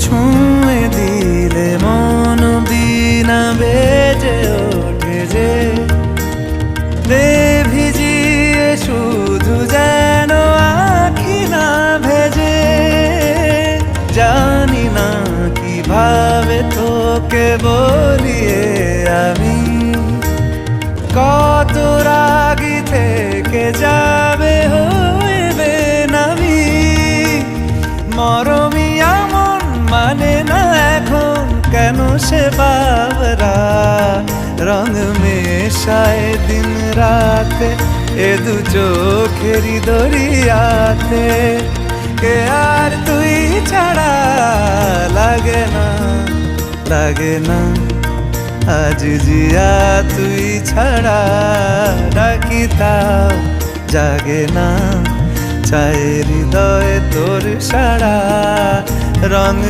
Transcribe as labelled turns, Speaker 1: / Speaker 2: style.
Speaker 1: ছুঁয়ে দিলে মন বিনা বেজে ওঠে যে দে ভিজিয়ে শুধু যেন আখি না ভেজে। জানি না কিভাবে তোকে বলিয়ে আমি কত রাগি থেকে যাবে হইবে নামি। মরমি আমন মানে না এখন কেন সে বাবরা রং মেশায় দিন রাতে এ দু চোখেরই দরিয়াতে। কে আর তুই ছাড়া লাগে না লাগে না আজ জিয়া তুই ছাড়া ডাকি তাও জাগে না। চায় হৃদয় তোর সারা রং